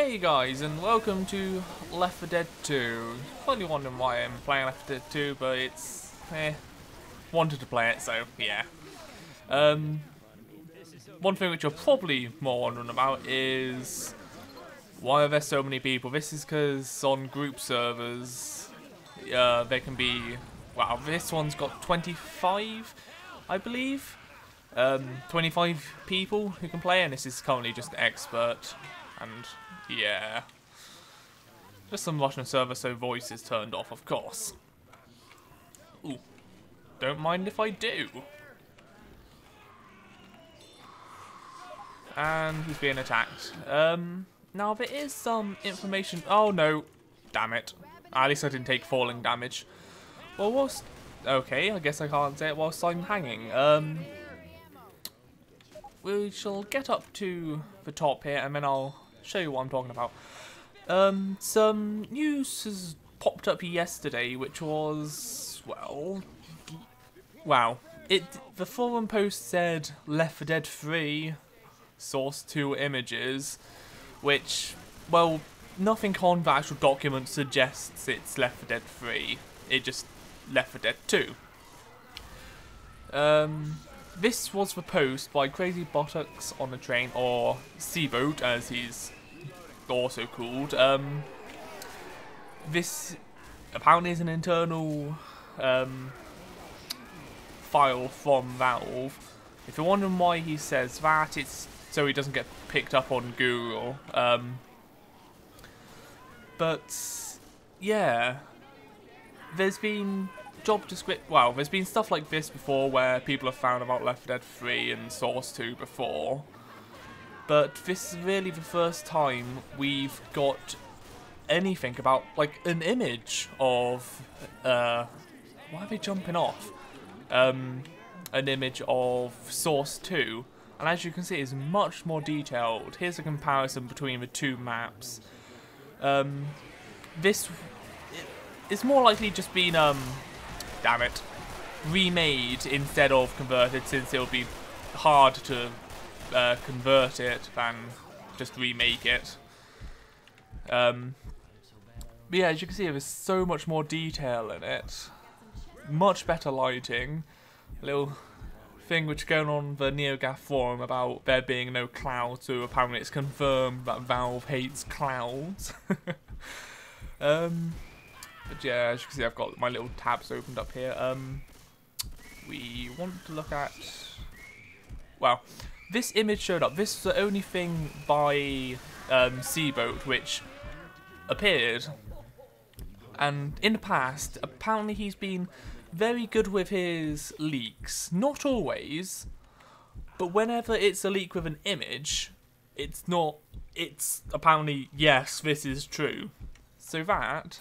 Hey guys, and welcome to Left 4 Dead 2. Probably wondering why I'm playing Left 4 Dead 2, but it's wanted to play it, so yeah. One thing which you're probably more wondering about is why are there so many people? This is because on group servers, there can be, wow, this one's got 25, I believe. 25 people who can play, and this is currently just expert. And yeah, just some Russian server, so voice is turned off, of course. Ooh, don't mind if I do. And he's being attacked. Now there is some information. Oh no, damn it! At least I didn't take falling damage. Well, whilst okay, I guess I can't say it whilst I'm hanging. We shall get up to the top here, and then I'll show you what I'm talking about. Some news has popped up yesterday, which was, well, wow. The forum post said Left 4 Dead 3 source 2 images, which, well, nothing on the actual document suggests it's Left 4 Dead 3. It just Left 4 Dead 2. This was the post by Crazy Buttocks on the Train, or Seaboat as he's also called. This apparently is an internal file from Valve. If you're wondering why he says that, it's so he doesn't get picked up on Google. But yeah, there's been there's been stuff like this before where people have found about Left 4 Dead 3 and Source 2 before. But this is really the first time we've got anything about, like, an image of, why are they jumping off? An image of Source 2. And as you can see, it's much more detailed. Here's a comparison between the two maps. This is more likely just been, damn it, remade instead of converted, since it'll be hard to convert it than just remake it. But yeah, as you can see, there's so much more detail in it. Much better lighting. A little thing which is going on the NeoGAF forum about there being no clouds, so apparently it's confirmed that Valve hates clouds. But yeah, as you can see, I've got my little tabs opened up here. We want to look at, well, this image showed up. This is the only thing by Seaboat which appeared. And in the past, apparently he's been very good with his leaks. Not always, but whenever it's a leak with an image, it's apparently, yes, this is true. So that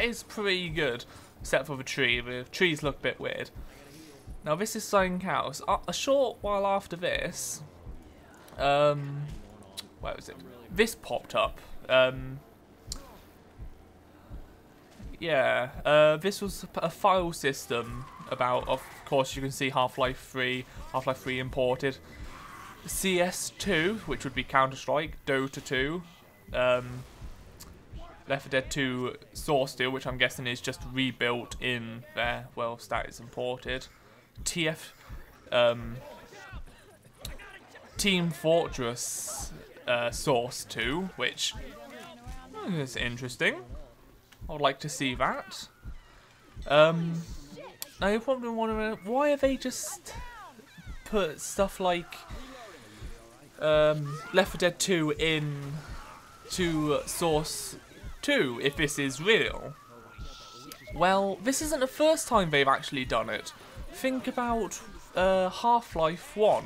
is pretty good, except for the tree. The trees look a bit weird. Now this is something else. A short while after this, where was it? This popped up. This was a file system about, of course you can see Half-Life 3, Half-Life 3 imported, CS2, which would be Counter-Strike, Dota 2, Left 4 Dead 2 Source 2, which I'm guessing is just rebuilt in there, well, that is imported. Team Fortress Source 2, which is interesting. I would like to see that. Now you're probably wondering, why have they just put stuff like Left 4 Dead 2 in to Source 2 if this is real? Well, this isn't the first time they've actually done it. Think about Half-Life 1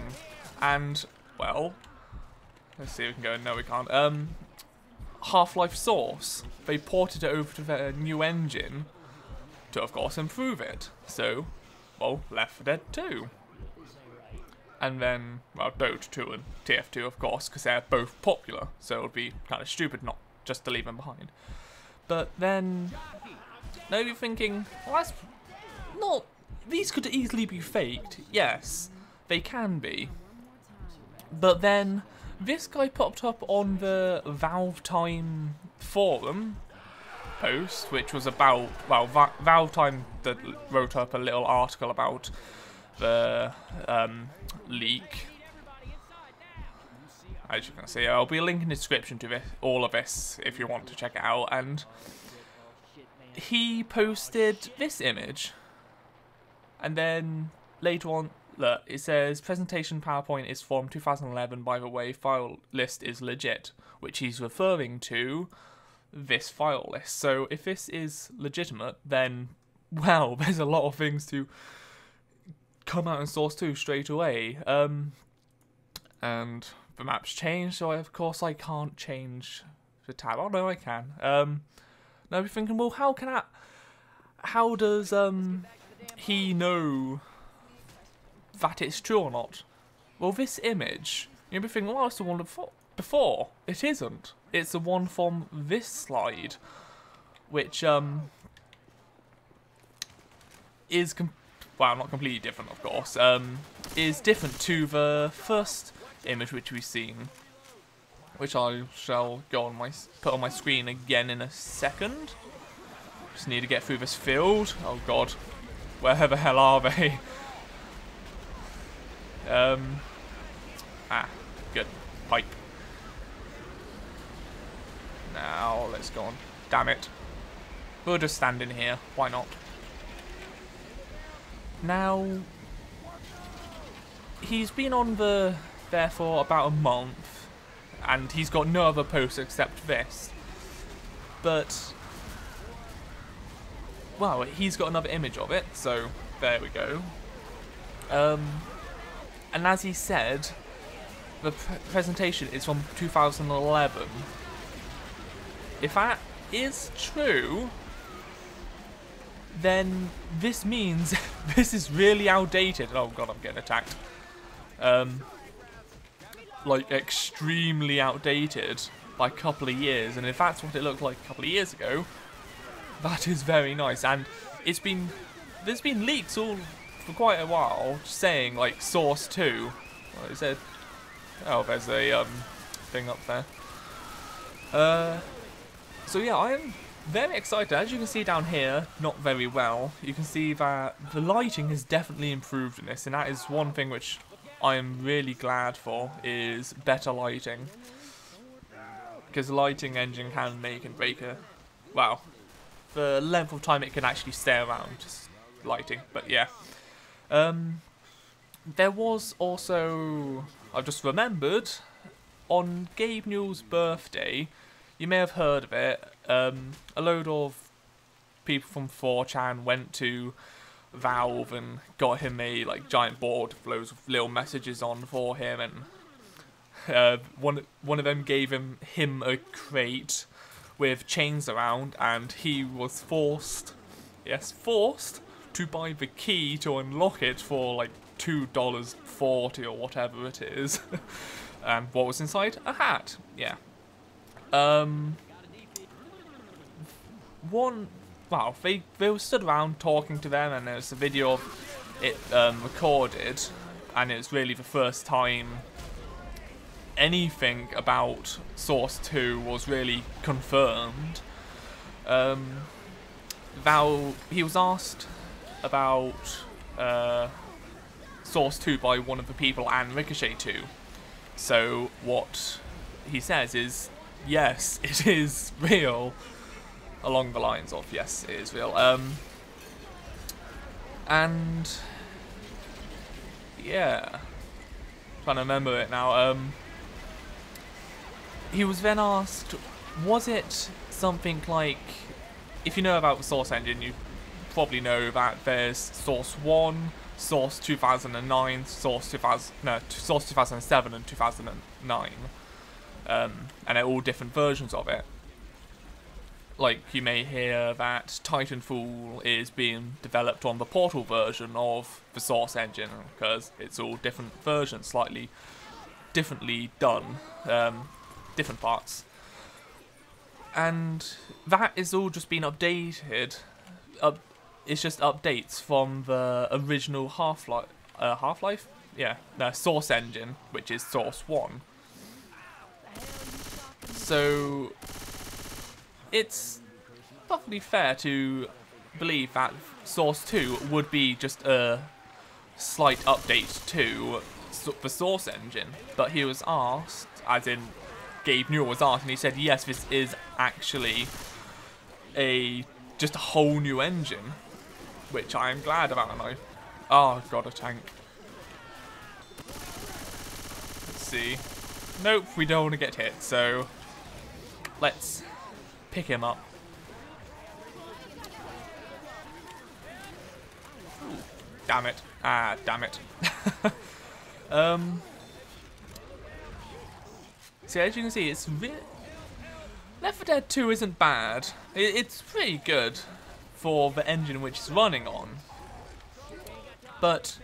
and, well, let's see if we can go, no we can't, Half-Life Source. They ported it over to their new engine to, of course, improve it. So, well, Left 4 Dead 2. And then, well, Dota 2 and TF2, of course, because they're both popular, so it would be kind of stupid not just to leave them behind. But then, now you're thinking, well, that's not, these could easily be faked. Yes, they can be. But then, this guy popped up on the Valve Time forum post, which was about, well, Valve Time that wrote up a little article about the leak. As you can see, I'll be a link in the description to all of this if you want to check it out. And he posted this image, and then later on, look, it says presentation PowerPoint is from 2011. By the way, file list is legit, which he's referring to this file list. So if this is legitimate, then well, there's a lot of things to come out in Source 2 straight away. And the map's changed, so of course I can't change the tab. Oh no, I can. Now you're thinking, well, how does he know that it's true or not? Well, this image, you'll be thinking, well, it's the one before. It isn't. It's the one from this slide, which is well, not completely different, of course. Is different to the first image which we've seen, which I shall put on my screen again in a second. Just need to get through this field. Oh god, where the hell are they? Good. Pipe. Now, let's go on. Damn it. We'll just stand in here. Why not? Now, he's been on there for about a month, and he's got no other posts except this. But, well, he's got another image of it, so there we go. And as he said, the presentation is from 2011. If that is true, then this means this is really outdated. Oh god, I'm getting attacked. Like, extremely outdated by a couple of years. And if that's what it looked like a couple of years ago, that is very nice. And there's been leaks all for quite a while saying, like, Source 2. Well, it said, oh, there's a thing up there. So yeah, I am very excited. As you can see down here, not very well, you can see that the lighting has definitely improved in this, and that is one thing which I am really glad for, is better lighting. Because the lighting engine can make and break well, the length of time it can actually stay around, just lighting, but yeah. There was also, I've just remembered, on Gabe Newell's birthday, you may have heard of it, a load of people from 4chan went to Valve and got him a giant board with loads of little messages on for him, and one of them gave him a crate with chains around, and he was forced to buy the key to unlock it for like $2.40 or whatever it is. And what was inside? A hat. Yeah. Well, they were stood around talking to them, and there's a video of it recorded, and it's really the first time anything about Source 2 was really confirmed. He was asked about Source 2 by one of the people and Ricochet 2. So what he says is, yes, it is real. Along the lines of, yes, it is real. And yeah, trying to remember it now. He was then asked, was it something like, if you know about the Source engine, you probably know that there's Source 1, Source 2009, Source 2007 and 2009. And they're all different versions of it. Like, you may hear that Titanfall is being developed on the Portal version of the Source engine, because it's all different versions, slightly differently done, different parts. And that is all just been updated. It's just updates from the original Half-Life? Yeah, the Source engine, which is Source 1. So it's perfectly fair to believe that Source 2 would be just a slight update to the Source engine, but he was asked, as in Gabe Newell was asked, and he said yes, this is actually just a whole new engine, which I am glad about. And oh god, a tank. Let's see. Nope, we don't want to get hit, so let's pick him up. Ooh, damn it. Ah, damn it. See, as you can see, it's really... Left 4 Dead 2 isn't bad. It's pretty good for the engine which it's running on. But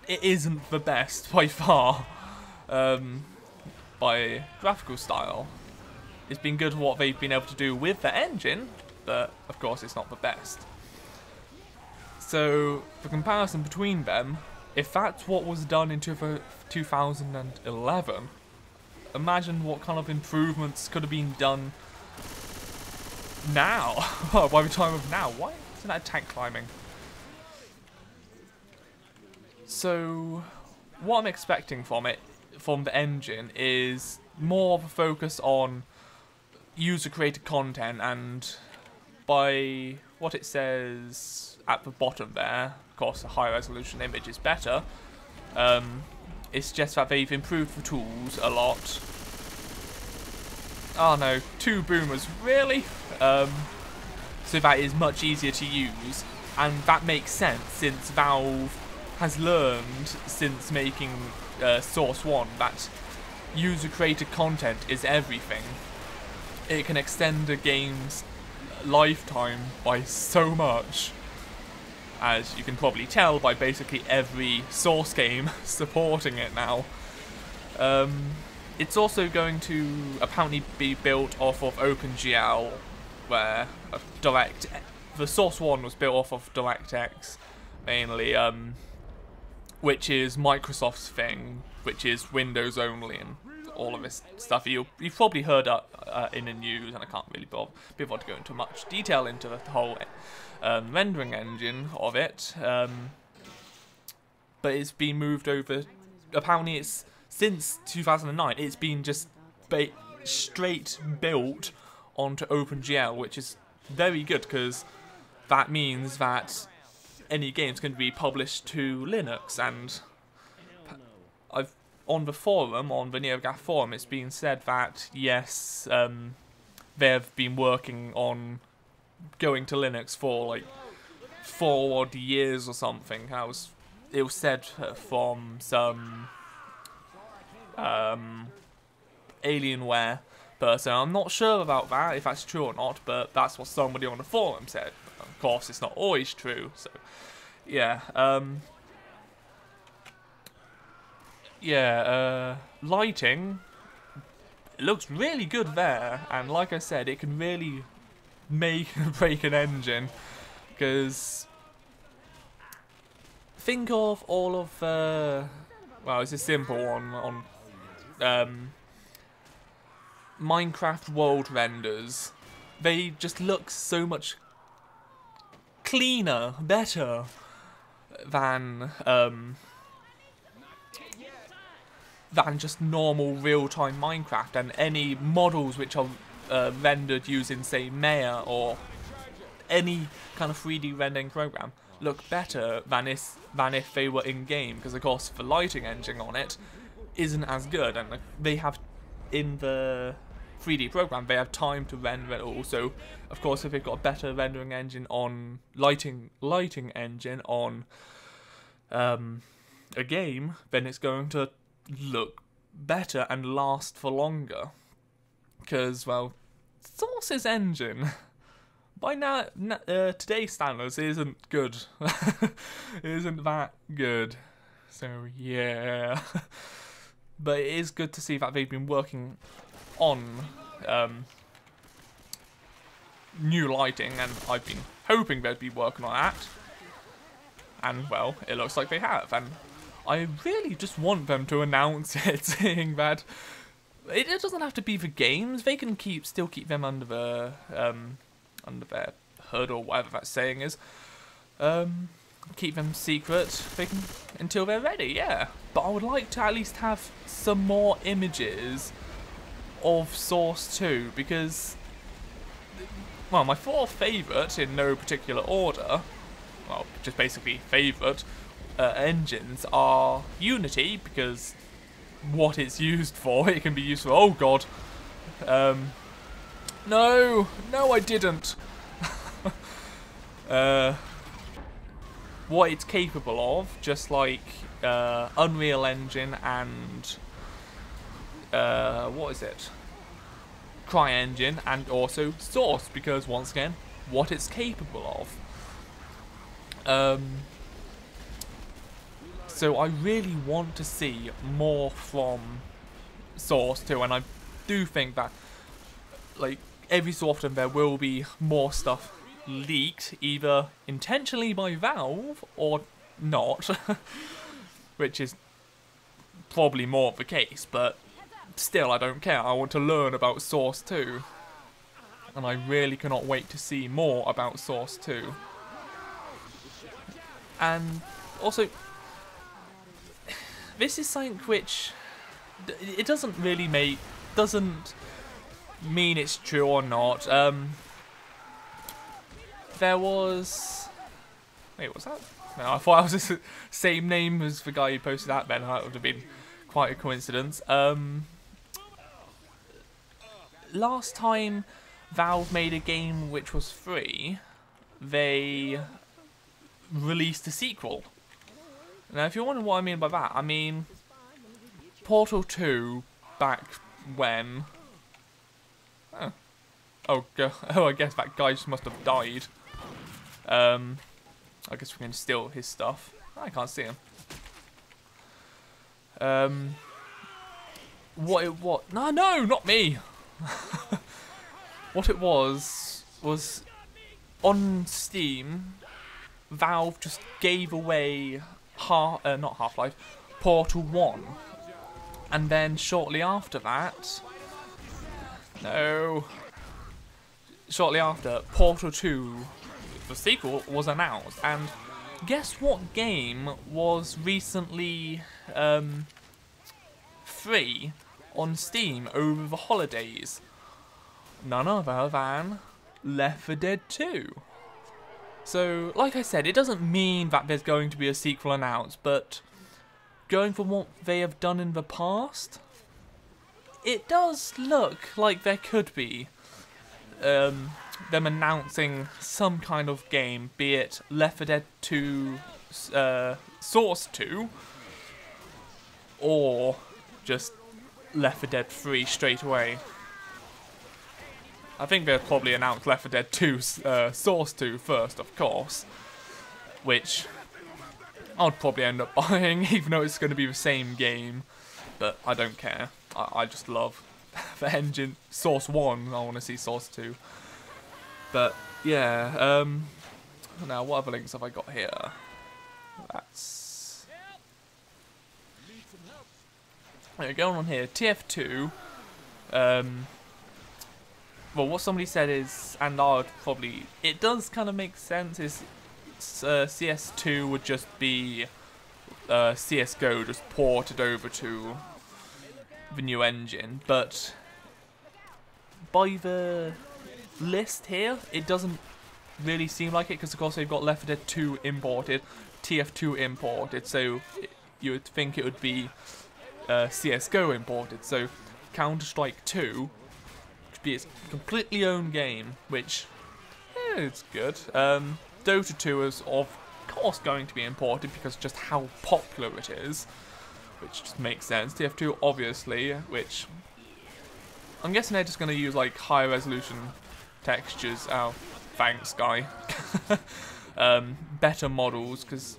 it isn't the best by far. By graphical style. It's been good what they've been able to do with the engine, but of course it's not the best. So, the comparison between them, if that's what was done in 2011, imagine what kind of improvements could have been done now. By the time of now. Why isn't that tank climbing? So, what I'm expecting from the engine, is more of a focus on user-created content, and by what it says at the bottom there, of course a high-resolution image is better, it's just that they've improved the tools a lot. Oh no, 2 boomers, really? So that is much easier to use, and that makes sense since Valve has learned since making Source 1 that user-created content is everything. It can extend a game's lifetime by so much, as you can probably tell by basically every Source game supporting it now. It's also going to apparently be built off of OpenGL, where the Source 1 was built off of DirectX mainly, which is Microsoft's thing, which is Windows only and all of this stuff. You've probably heard in the news, and I can't really be able to go into much detail into the whole rendering engine of it. But it's been moved over. Apparently, it's since 2009. It's been just straight built onto OpenGL, which is very good because that means that any games can be published to Linux. And on the forum, on the NeoGAF forum, it's been said that yes, they've been working on going to Linux for like 4 odd years or something. It was said from some Alienware person. I'm not sure about that, if that's true or not, but that's what somebody on the forum said. Of course, it's not always true, so yeah. Lighting, it looks really good there, and like I said, it can really make and break an engine, because think of all of well, it's a simple one on Minecraft world renders. They just look so much cleaner, better than just normal real-time Minecraft, and any models which are rendered using, say, Maya or any kind of 3D rendering program look better than if they were in-game, because of course the lighting engine on it isn't as good, and they have, in the 3D program, they have time to render it all. So of course if they've got a better rendering engine on lighting engine on a game, then it's going to look better and last for longer, because, well, Source's engine by now today's standards isn't good. It isn't that good, so yeah. But it is good to see that they've been working on new lighting, and I've been hoping they'd be working on that, and well, it looks like they have, and I really just want them to announce it, saying that It doesn't have to be for games. They can still keep them under their hood or whatever that saying is. Keep them secret. They can until they're ready. Yeah, but I would like to at least have some more images of Source 2 because, well, my 4th favourite in no particular order, well, just basically favourite engines are Unity because what it's used for, it can be used for. Oh god. No, I didn't. What it's capable of, just like Unreal Engine and what is it? CryEngine and also Source, because once again, what it's capable of. So I really want to see more from Source 2, and I do think that, like, every so often there will be more stuff leaked, either intentionally by Valve or not, which is probably more of the case, but still I don't care. I want to learn about Source 2, and I really cannot wait to see more about Source 2. And also, this is something which it doesn't really doesn't mean it's true or not. There was... Wait, what's that? No, I thought I was the same name as the guy who posted that, then that would have been quite a coincidence. Last time Valve made a game which was free, they released a sequel. Now, if you're wondering what I mean by that, I mean Portal 2 back when... Oh, I guess that guy just must have died. I guess we can steal his stuff. I can't see him. What? No, not me. What it was on Steam, Valve just gave away not Half-Life, Portal 1, and then shortly after that, shortly after, Portal 2, the sequel, was announced, and guess what game was recently free on Steam over the holidays? None other than Left 4 Dead 2. So, like I said, it doesn't mean that there's going to be a sequel announced, but going from what they have done in the past, it does look like there could be them announcing some kind of game, be it Left 4 Dead 2 Source 2, or just Left 4 Dead 3 straight away. I think they'll probably announce Left 4 Dead 2 Source 2 first, of course, which I'd probably end up buying, even though it's going to be the same game, but I don't care. I just love the engine. Source 1, I want to see Source 2. But, yeah, now what other links have I got here? That's... Okay, going on here, TF2, well, what somebody said is, and I would probably, it does kind of make sense, is CS2 would just be CSGO just ported over to the new engine, but by the list here, it doesn't really seem like it, because of course they've got Left 4 Dead 2 imported, TF2 imported, so you would think it would be CSGO imported, so Counter-Strike 2 be its completely own game, which it's good. Dota 2 is of course going to be imported because just how popular it is, which just makes sense. TF2 obviously, which I'm guessing they're just going to use like high resolution textures. Oh, thanks, guy. Better models, because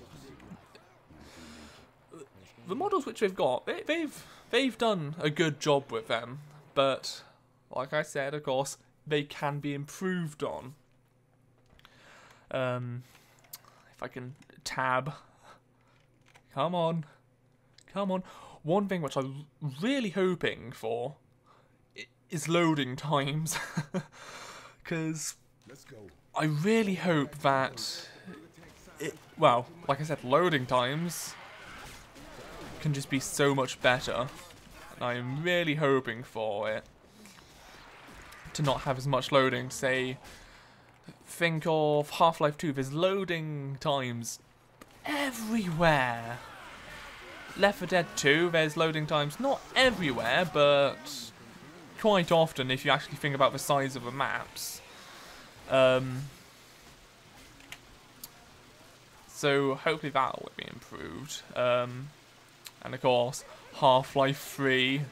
the models which they've got, they've done a good job with them, but like I said, of course, they can be improved on. If I can tab. Come on. One thing which I'm really hoping for is loading times. Because I really hope that well, like I said, loading times can just be so much better. And I'm really hoping for it to not have as much loading. Say, think of Half-Life 2, there's loading times everywhere. Left 4 Dead 2, there's loading times not everywhere, but quite often if you actually think about the size of the maps. So hopefully that will be improved. And of course, Half-Life 3,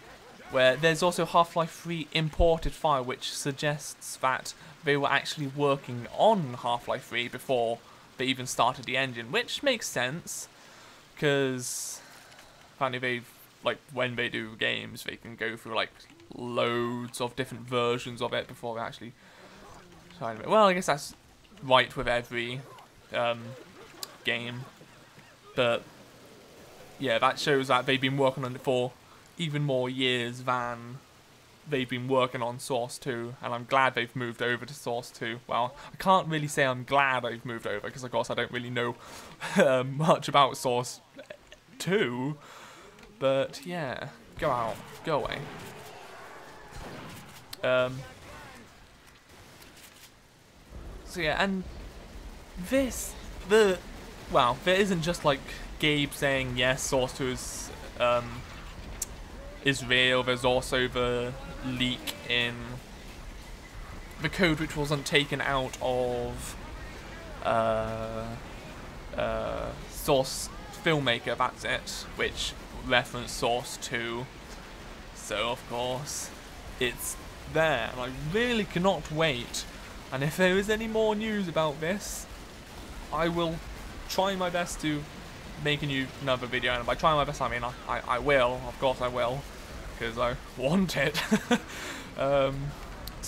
where there's also Half-Life 3 imported file, which suggests that they were actually working on Half-Life 3 before they even started the engine, which makes sense, because apparently they've, like, when they do games, they can go through, like, loads of different versions of it before they actually try it. Well, I guess that's right with every game, but yeah, that shows that they've been working on it for even more years than they've been working on Source 2, and I'm glad they've moved over to Source 2. Well, I can't really say I'm glad they've moved over, because of course I don't really know much about Source 2, but yeah, go out, go away. So yeah, and well, there isn't just like Gabe saying yes, Source 2 is real. There's also the leak in the code which wasn't taken out of Source Filmmaker, that's it, which referenced Source 2. So of course it's there, and I really cannot wait. And if there is any more news about this, I will try my best to make another video, and by trying my best I mean I will, of course I will, because I want it. So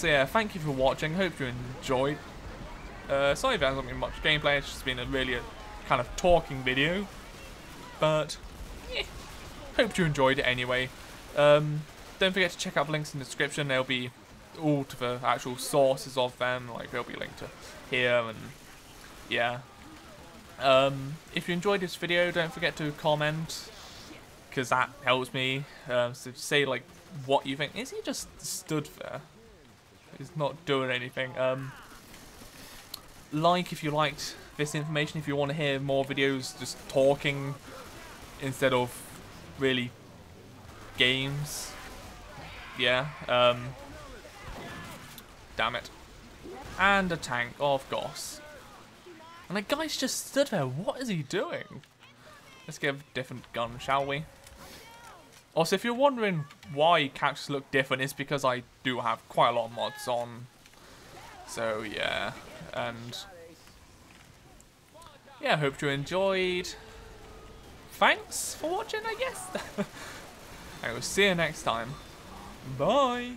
yeah, thank you for watching, hope you enjoyed. Sorry if there hasn't been much gameplay, it's just been a really kind of talking video, but yeah, hope you enjoyed it anyway. Don't forget to check out the links in the description, there'll be all to the actual sources of them, like they'll be linked to here, and yeah. If you enjoyed this video, don't forget to comment, because that helps me. So say like what you think. Is he just stood there? He's not doing anything. Like if you liked this information, if you want to hear more videos just talking instead of really games. Yeah, damn it. And a tank, of course. And that guy's just stood there. What is he doing? Let's get a different gun, shall we? Also, if you're wondering why characters look different, it's because I do have quite a lot of mods on. So, yeah. And yeah, I hope you enjoyed. Thanks for watching, I guess. I will see you next time. Bye.